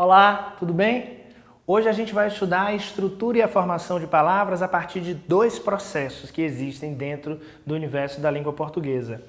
Olá, tudo bem? Hoje a gente vai estudar a estrutura e a formação de palavras a partir de dois processos que existem dentro do universo da língua portuguesa: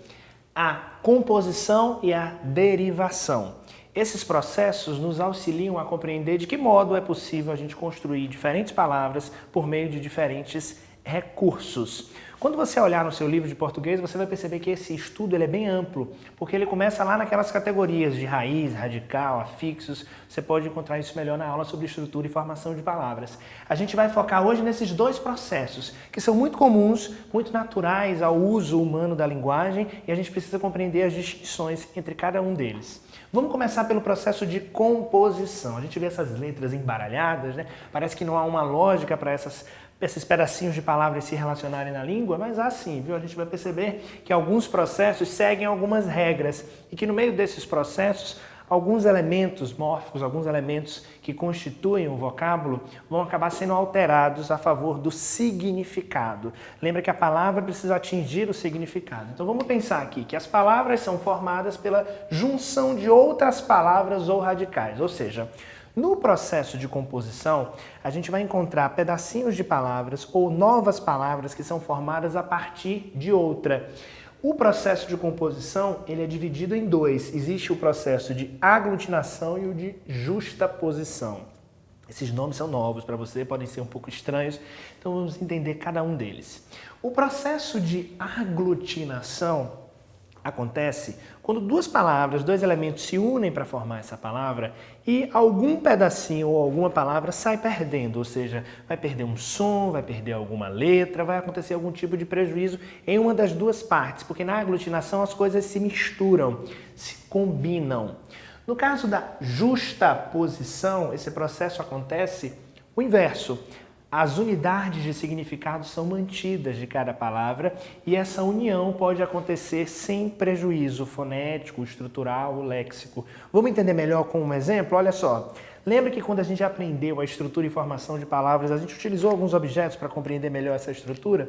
a composição e a derivação. Esses processos nos auxiliam a compreender de que modo é possível a gente construir diferentes palavras por meio de diferentes recursos. Quando você olhar no seu livro de português, você vai perceber que esse estudo ele é bem amplo, porque ele começa lá naquelas categorias de raiz, radical, afixos. Você pode encontrar isso melhor na aula sobre estrutura e formação de palavras. A gente vai focar hoje nesses dois processos, que são muito comuns, muito naturais ao uso humano da linguagem, e a gente precisa compreender as distinções entre cada um deles. Vamos começar pelo processo de composição. A gente vê essas letras embaralhadas, né? Parece que não há uma lógica para esses pedacinhos de palavras se relacionarem na língua, mas há sim, viu? A gente vai perceber que alguns processos seguem algumas regras e que no meio desses processos, alguns elementos mórficos, alguns elementos que constituem o vocábulo vão acabar sendo alterados a favor do significado. Lembra que a palavra precisa atingir o significado. Então vamos pensar aqui que as palavras são formadas pela junção de outras palavras ou radicais, ou seja, no processo de composição, a gente vai encontrar pedacinhos de palavras ou novas palavras que são formadas a partir de outra. O processo de composição ele é dividido em dois. Existe o processo de aglutinação e o de justaposição. Esses nomes são novos para você, podem ser um pouco estranhos, então vamos entender cada um deles. O processo de aglutinação acontece quando duas palavras, dois elementos se unem para formar essa palavra e algum pedacinho ou alguma palavra sai perdendo, ou seja, vai perder um som, vai perder alguma letra, vai acontecer algum tipo de prejuízo em uma das duas partes, porque na aglutinação as coisas se misturam, se combinam. No caso da justaposição, esse processo acontece o inverso. As unidades de significado são mantidas de cada palavra e essa união pode acontecer sem prejuízo fonético, estrutural ou léxico. Vamos entender melhor com um exemplo? Olha só. Lembra que quando a gente aprendeu a estrutura e formação de palavras, a gente utilizou alguns objetos para compreender melhor essa estrutura?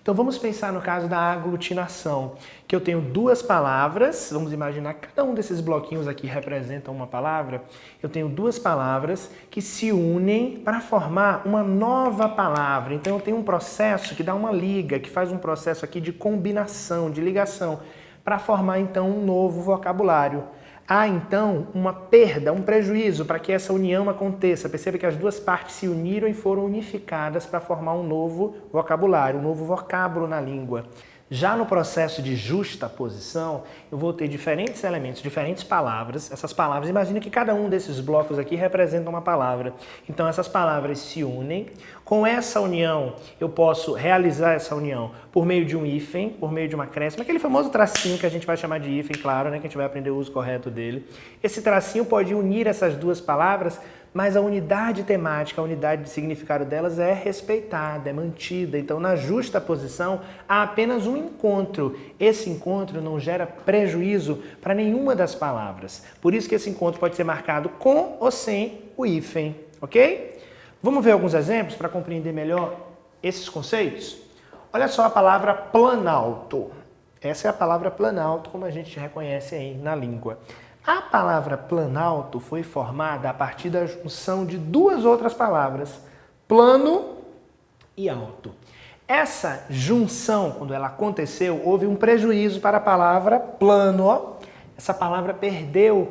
Então vamos pensar no caso da aglutinação, que eu tenho duas palavras, vamos imaginar que cada um desses bloquinhos aqui representa uma palavra. Eu tenho duas palavras que se unem para formar uma nova palavra. Então eu tenho um processo que dá uma liga, que faz um processo aqui de combinação, de ligação, para formar então um novo vocabulário. Há então uma perda, um prejuízo para que essa união aconteça. Perceba que as duas partes se uniram e foram unificadas para formar um novo vocabulário, um novo vocábulo na língua. Já no processo de justaposição, eu vou ter diferentes elementos, diferentes palavras. Essas palavras, imagine que cada um desses blocos aqui representa uma palavra. Então essas palavras se unem. Com essa união, eu posso realizar essa união por meio de um hífen, por meio de uma acréscimo, aquele famoso tracinho que a gente vai chamar de hífen, claro, né, que a gente vai aprender o uso correto dele. Esse tracinho pode unir essas duas palavras, mas a unidade temática, a unidade de significado delas é respeitada, é mantida. Então, na justaposição, há apenas um encontro. Esse encontro não gera prejuízo para nenhuma das palavras. Por isso que esse encontro pode ser marcado com ou sem o hífen, ok? Vamos ver alguns exemplos para compreender melhor esses conceitos? Olha só a palavra planalto. Essa é a palavra planalto, como a gente reconhece aí na língua. A palavra planalto foi formada a partir da junção de duas outras palavras, plano e alto. Essa junção, quando ela aconteceu, houve um prejuízo para a palavra plano. Essa palavra perdeu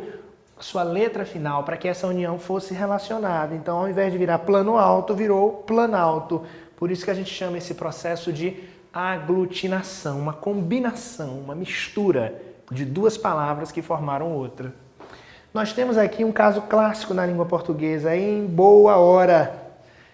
sua letra final para que essa união fosse relacionada. Então, ao invés de virar plano alto, virou planalto. Por isso que a gente chama esse processo de aglutinação, uma combinação, uma mistura de duas palavras que formaram outra. Nós temos aqui um caso clássico na língua portuguesa, em boa hora,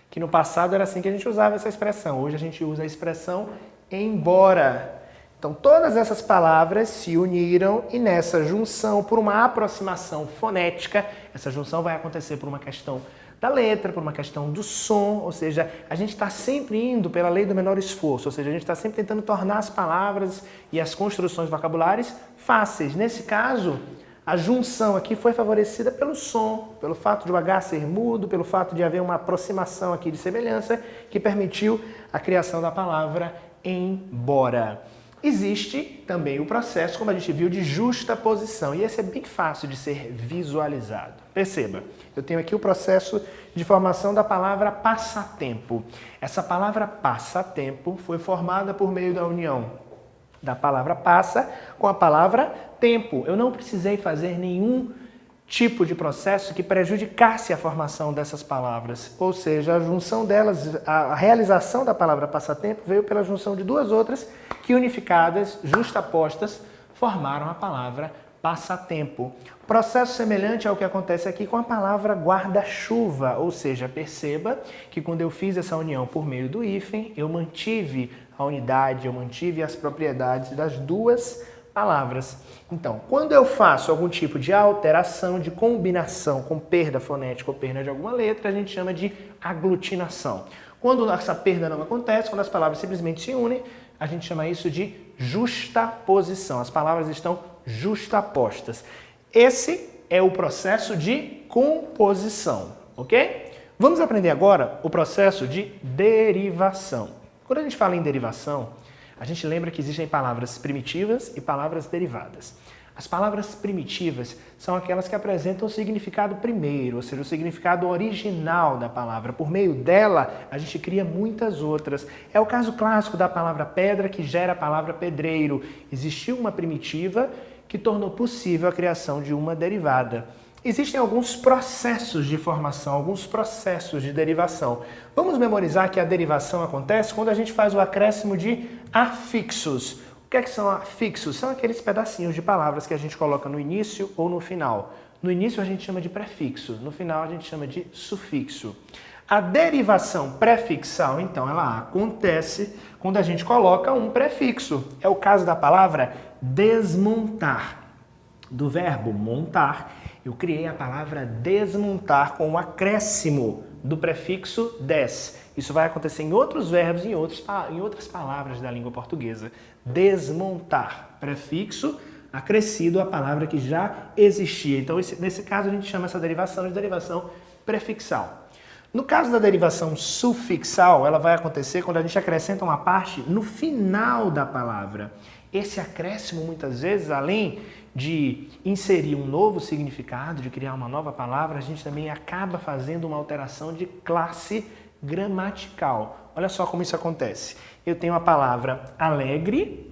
que no passado era assim que a gente usava essa expressão. Hoje a gente usa a expressão embora. Então todas essas palavras se uniram e nessa junção, por uma aproximação fonética, essa junção vai acontecer por uma questão da letra, por uma questão do som, ou seja, a gente está sempre indo pela lei do menor esforço, ou seja, a gente está sempre tentando tornar as palavras e as construções vocabulares fáceis. Nesse caso, a junção aqui foi favorecida pelo som, pelo fato de o H ser mudo, pelo fato de haver uma aproximação aqui de semelhança que permitiu a criação da palavra embora. Existe também o processo, como a gente viu, de justaposição, e esse é bem fácil de ser visualizado. Perceba, eu tenho aqui o processo de formação da palavra passatempo. Essa palavra passatempo foi formada por meio da união da palavra passa com a palavra tempo. Eu não precisei fazer nenhum tipo de processo que prejudicasse a formação dessas palavras, ou seja, a junção delas, a realização da palavra passatempo veio pela junção de duas outras que unificadas, justapostas, formaram a palavra passatempo. Processo semelhante ao que acontece aqui com a palavra guarda-chuva, ou seja, perceba que quando eu fiz essa união por meio do hífen, eu mantive a unidade, eu mantive as propriedades das duas palavras. Então, quando eu faço algum tipo de alteração, de combinação com perda fonética ou perda de alguma letra, a gente chama de aglutinação. Quando essa perda não acontece, quando as palavras simplesmente se unem, a gente chama isso de justaposição. As palavras estão justapostas. Esse é o processo de composição, ok? Vamos aprender agora o processo de derivação. Quando a gente fala em derivação, a gente lembra que existem palavras primitivas e palavras derivadas. As palavras primitivas são aquelas que apresentam o significado primeiro, ou seja, o significado original da palavra. Por meio dela, a gente cria muitas outras. É o caso clássico da palavra pedra que gera a palavra pedreiro. Existiu uma primitiva que tornou possível a criação de uma derivada. Existem alguns processos de formação, alguns processos de derivação. Vamos memorizar que a derivação acontece quando a gente faz o acréscimo de afixos. O que é que são afixos? São aqueles pedacinhos de palavras que a gente coloca no início ou no final. No início a gente chama de prefixo, no final a gente chama de sufixo. A derivação prefixal, então, ela acontece quando a gente coloca um prefixo. É o caso da palavra desmontar. Do verbo montar, eu criei a palavra desmontar com o acréscimo do prefixo des. Isso vai acontecer em outros verbos e em outras palavras da língua portuguesa. Desmontar, prefixo acrescido à palavra que já existia. Então, nesse caso, a gente chama essa derivação de derivação prefixal. No caso da derivação sufixal, ela vai acontecer quando a gente acrescenta uma parte no final da palavra. Esse acréscimo, muitas vezes, além de inserir um novo significado, de criar uma nova palavra, a gente também acaba fazendo uma alteração de classe gramatical. Olha só como isso acontece. Eu tenho a palavra alegre,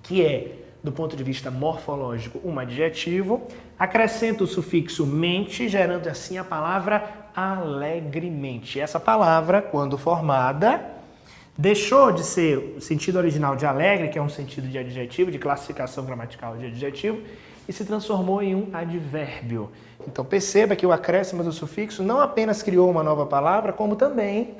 que é, do ponto de vista morfológico, um adjetivo, acrescento o sufixo mente, gerando assim a palavra alegremente. Essa palavra, quando formada, deixou de ser o sentido original de alegre, que é um sentido de adjetivo, de classificação gramatical de adjetivo, e se transformou em um advérbio. Então perceba que o acréscimo do sufixo não apenas criou uma nova palavra, como também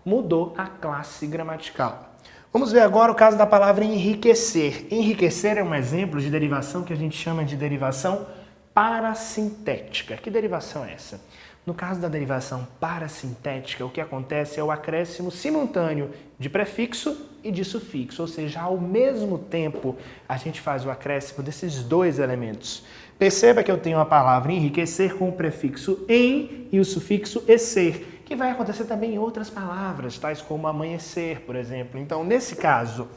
mudou a classe gramatical. Vamos ver agora o caso da palavra enriquecer. Enriquecer é um exemplo de derivação que a gente chama de derivação parasintética. Que derivação é essa? No caso da derivação parasintética, o que acontece é o acréscimo simultâneo de prefixo e de sufixo, ou seja, ao mesmo tempo a gente faz o acréscimo desses dois elementos. Perceba que eu tenho a palavra enriquecer com o prefixo em e o sufixo ecer, que vai acontecer também em outras palavras, tais como amanhecer, por exemplo. Então, nesse caso,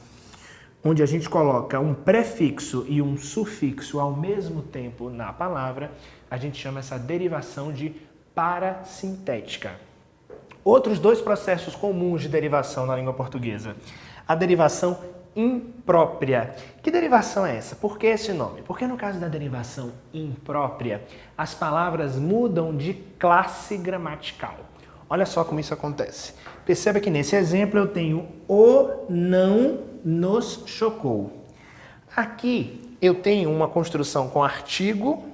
onde a gente coloca um prefixo e um sufixo ao mesmo tempo na palavra, a gente chama essa derivação de parasintética. Outros dois processos comuns de derivação na língua portuguesa. A derivação imprópria. Que derivação é essa? Por que esse nome? Porque no caso da derivação imprópria, as palavras mudam de classe gramatical. Olha só como isso acontece. Perceba que nesse exemplo eu tenho o não nos chocou. Aqui eu tenho uma construção com artigo.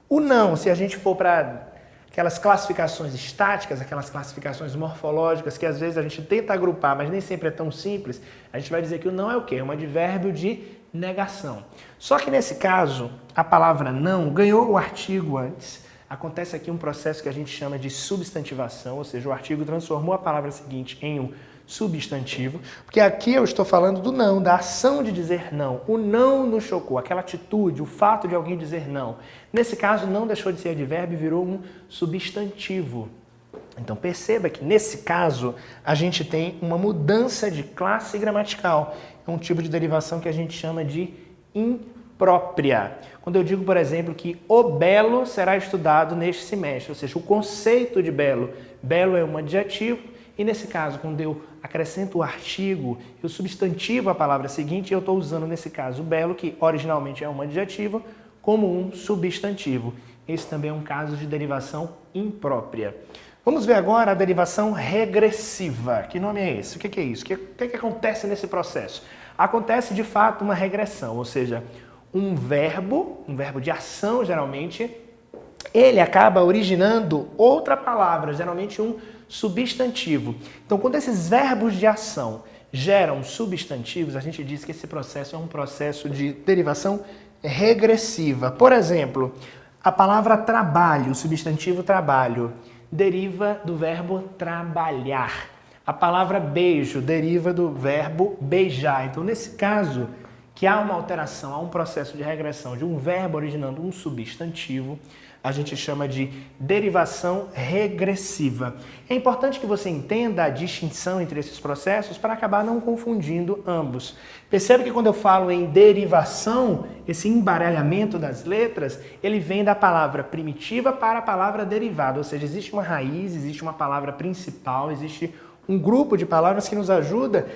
O não, se a gente for para aquelas classificações estáticas, aquelas classificações morfológicas que às vezes a gente tenta agrupar, mas nem sempre é tão simples, a gente vai dizer que o não é o quê? É um advérbio de negação. Só que nesse caso, a palavra não ganhou o artigo antes. Acontece aqui um processo que a gente chama de substantivação, ou seja, o artigo transformou a palavra seguinte em um substantivo, porque aqui eu estou falando do não, da ação de dizer não. O não nos chocou, aquela atitude, o fato de alguém dizer não. Nesse caso, não deixou de ser advérbio e virou um substantivo. Então perceba que nesse caso a gente tem uma mudança de classe gramatical. É um tipo de derivação que a gente chama de imprópria. Quando eu digo, por exemplo, que o belo será estudado neste semestre, ou seja, o conceito de belo. Belo é um adjetivo e nesse caso, quando eu acrescento o artigo e o substantivo à palavra seguinte, eu estou usando nesse caso belo, que originalmente é um adjetivo, como um substantivo. Esse também é um caso de derivação imprópria. Vamos ver agora a derivação regressiva. Que nome é esse? O que é isso? O que acontece nesse processo? Acontece de fato uma regressão, ou seja, um verbo de ação geralmente, ele acaba originando outra palavra, geralmente um substantivo. Então, quando esses verbos de ação geram substantivos, a gente diz que esse processo é um processo de derivação regressiva. Por exemplo, a palavra trabalho, o substantivo trabalho, deriva do verbo trabalhar. A palavra beijo deriva do verbo beijar. Então, nesse caso, que há uma alteração, há um processo de regressão de um verbo originando um substantivo, a gente chama de derivação regressiva. É importante que você entenda a distinção entre esses processos para acabar não confundindo ambos. Percebe que quando eu falo em derivação, esse embaralhamento das letras, ele vem da palavra primitiva para a palavra derivada, ou seja, existe uma raiz, existe uma palavra principal, existe um grupo de palavras que nos ajuda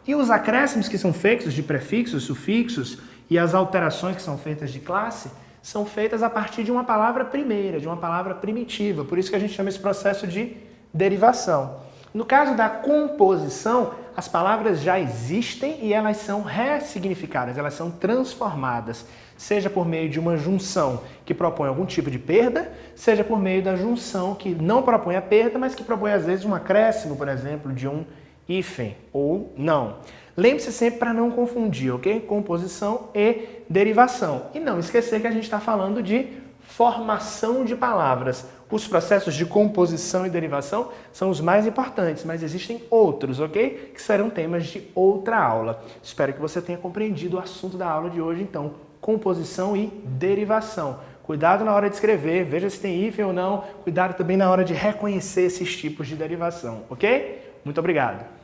e os acréscimos que são feitos de prefixos, sufixos e as alterações que são feitas de classe são feitas a partir de uma palavra primeira, de uma palavra primitiva. Por isso que a gente chama esse processo de derivação. No caso da composição, as palavras já existem e elas são ressignificadas, elas são transformadas, seja por meio de uma junção que propõe algum tipo de perda, seja por meio da junção que não propõe a perda, mas que propõe às vezes um acréscimo, por exemplo, de um hífen ou não. Lembre-se sempre para não confundir, ok? Composição e derivação. E não esquecer que a gente está falando de formação de palavras. Os processos de composição e derivação são os mais importantes, mas existem outros, ok? Que serão temas de outra aula. Espero que você tenha compreendido o assunto da aula de hoje, então, composição e derivação. Cuidado na hora de escrever, veja se tem hífen ou não. Cuidado também na hora de reconhecer esses tipos de derivação, ok? Muito obrigado.